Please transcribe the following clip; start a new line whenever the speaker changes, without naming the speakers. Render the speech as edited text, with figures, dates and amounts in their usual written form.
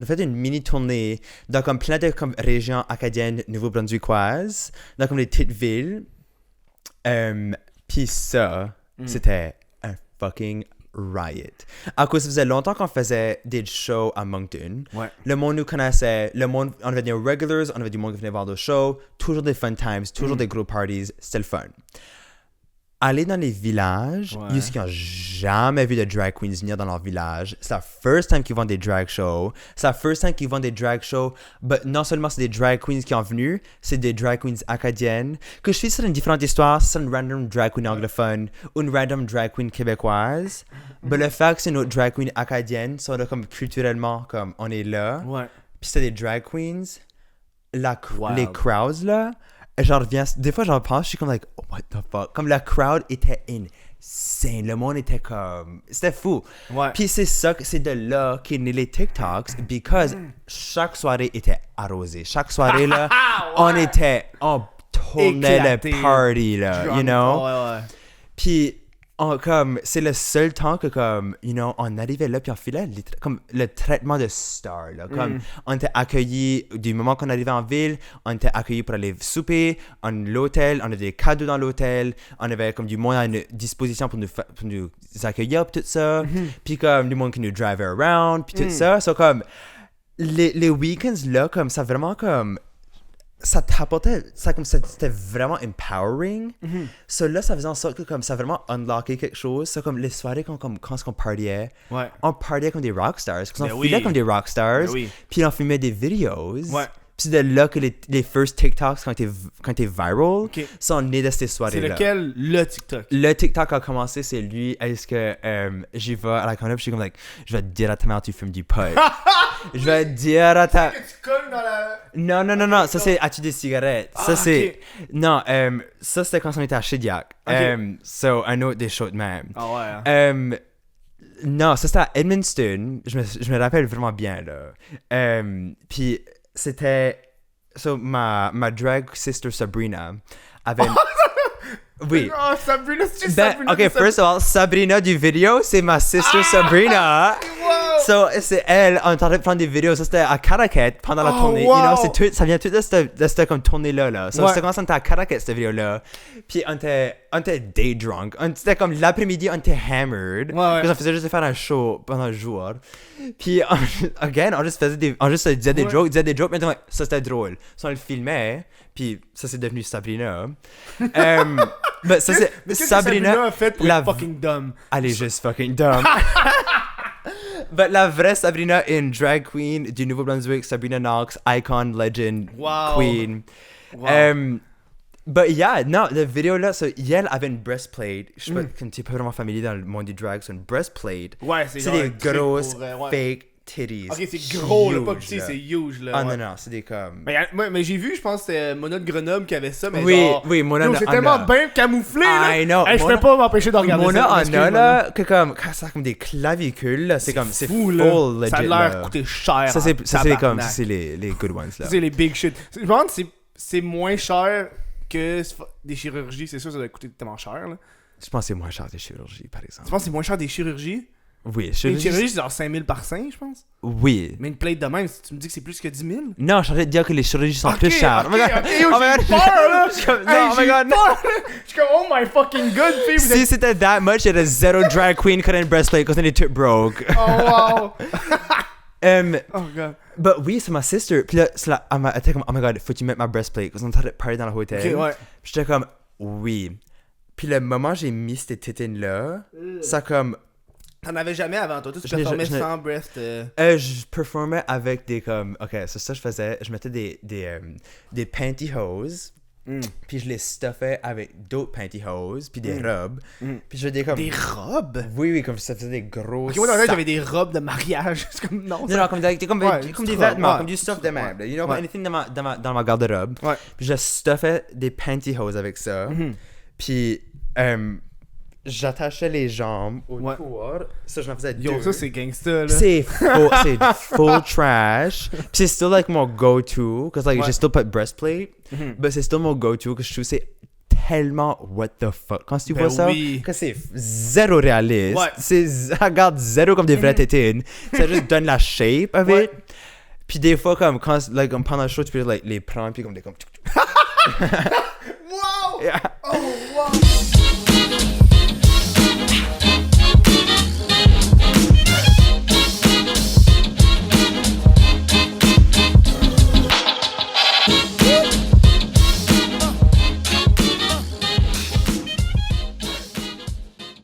On a fait une mini tournée dans comme plein de comme, régions acadiennes nouveau-brunswickoises, dans comme les petites villes. Puis ça, c'était un fucking riot. À cause ça faisait longtemps qu'on faisait des shows à Moncton.
Ouais.
Le monde nous connaissait. Le monde, on avait des regulars, on avait du monde qui venait voir nos shows. Toujours des fun times, toujours des gros parties. C'était le fun. Aller dans les villages, il y a ceux qui n'ont jamais vu de drag queens venir dans leur village. C'est la first time qu'ils vont des drag shows. C'est la first time qu'ils vont des drag shows. Mais non seulement c'est des drag queens qui ont venu, c'est des drag queens acadiennes. Que je fais ça une différente histoire, c'est une random drag queen anglophone ou une random drag queen québécoise. Mais le fait que c'est une drag queen acadienne, ça comme culturellement, comme on est là.
Ouais.
Puis c'est des drag queens. Les crowds là. J'en reviens, des fois j'en pense, je suis comme like, oh, what the fuck. Comme la crowd était insane, le monde était comme, c'était fou.
Ouais.
Puis c'est ça, c'est de là qu'est né les TikToks, because chaque soirée était arrosée. Chaque soirée là, on tournait le party là, you know.
Ouais.
Puis comme c'est le seul temps que comme you know on arrivait là puis on filait comme le traitement de star là comme on était accueillis du moment qu'on arrivait en ville, on était accueillis pour aller souper l'hôtel, on avait des cadeaux dans l'hôtel, on avait comme du monde à une disposition pour nous accueillir puis tout ça, puis comme du monde qui nous drive around puis tout ça, so comme les week-ends là comme ça vraiment comme ça t'apportait, ça comme c'était vraiment empowering. So là, ça faisait en sorte que comme ça a vraiment unlocké quelque chose. Ça comme les soirées quand on partiait, on partiait comme des rockstars. On filait comme des rockstars. Puis on filmait des vidéos. Puis c'est de là que les first TikToks quand t'es viral, sont nés de ces soirées-là.
C'est lequel? Le TikTok?
Le TikTok a commencé, c'est lui. Est-ce que j'y vais à la connexion, je suis comme like, je vais te dire à ta mère tu fumes du pot. Je vais te dire à ta...
que tu cognes dans la...
Non. Ça, c'est as-tu des cigarettes? Ça, c'est... Non, ça, c'était quand on était à Shediac. So, un autre des shows de même.
Ah ouais.
Non, ça, c'était à Edmundston. Je me rappelle vraiment bien, là. Puis, c'était... So, ma drag sister Sabrina avait... Oui.
Oh, Sabrina, c'est Sabrina.
OK, first of all, Sabrina du vidéo, c'est ma sister Sabrina.
Wow.
So, c'est elle, on est en train de prendre des vidéos. Ça, c'était à Caracat pendant la tournée.
Wow.
You know, ça vient tout de cette comme tournée-là. Là. So, c'était quand on était à Caracat, cette vidéo-là. Puis, on était day drunk. C'était comme l'après-midi, on était hammered. Parce qu'on faisait juste faire un show pendant le jour. Puis, on juste disait des jokes, mais ça, c'était drôle. So, on le filmait. Puis, ça, c'est devenu Sabrina. Mais ça, c'est Sabrina
a fait pour être fucking dumb.
Elle est juste fucking dumb. Mais la vraie Sabrina est une drag queen du Nouveau-Brunswick, Sabrina Knox, icon, legend, queen. But yeah, non, la vidéo là, elle avait une breastplate. Je sais pas, comme tu es pas vraiment familier dans le monde du drag, c'est une breastplate.
Ouais,
c'est des grosses fake titties.
Ok, c'est gros, là, pas petit, c'est huge, là.
Ah non, c'est des comme...
Mais j'ai vu, je pense que c'était Mona de Grenoble qui avait ça, mais
oui, Mona
c'est tellement bien camouflé, là.
I know.
Je peux pas m'empêcher de regarder
Mona
ça.
Mona en a, là, que comme, quand ça a comme des clavicules, là, c'est comme, c'est
fou,
full
là.
legit,
ça a l'air coûter cher.
Ça, c'est les good ones, là.
C'est les big shit. Je me demande si c'est moins cher que des chirurgies. C'est sûr, ça doit coûter tellement cher, là.
Je pense que c'est moins cher des chirurgies, par exemple.
Tu penses que c'est moins cher des chirurgies?
Oui,
une chirurgie, c'est genre 5 000 par sein, je pense.
Oui.
Mais une plate de même, tu me dis que c'est plus que 10 000?
Non, je suis en train de dire que les chirurgies sont plus chères.
Oh my god, j'ai peur, là!
Non, oh my god, non!
Je suis comme, oh my fucking god, fille!
Si c'était that much, il y aurait zéro drag queen qui aurait une breastplate parce qu'on est tout broke.
Oh wow!
Oh god. But oui, c'est ma sister. Puis là, elle était comme, oh my god, faut-tu mettre ma breastplate? Parce qu'on était parler dans l'hôtel.
Ok, ouais.
Puis j'étais comme, oui. Puis le moment où j'ai mis cette tétine-là, ça comme...
T'en avais jamais avant, toi? Tu performais sans breast?
Je performais avec des comme... Ok, c'est ça que je faisais. Je mettais des pantyhose. Puis je les stuffais avec d'autres pantyhose. Puis des robes. Puis je faisais comme...
Des robes?
Oui, comme ça faisait des gros...
Ok, moi dans le j'avais des robes de mariage. C'est comme... Non,
comme des vêtements, comme du stuff de merde. You know, anything dans ma garde-robe.
Ouais.
Puis je stuffais des pantyhose avec ça. Puis... j'attachais les jambes autour. Ça, je m'en faisais deux.
Yo, ça, c'est gangsta, là.
C'est full trash. Puis c'est still, like, mon go-to. Because, like, j'ai still put breastplate. But c'est still mon go-to. Parce que je trouve que c'est tellement what the fuck. Quand tu vois ça, que c'est zéro réaliste. Ça regarde zéro comme des vraies tétines. Ça juste donne la shape of it. Puis des fois, comme, comme pendant le show, tu peux, like, les prendre, puis comme, des comme...
Wow!
Yeah.
Oh, wow!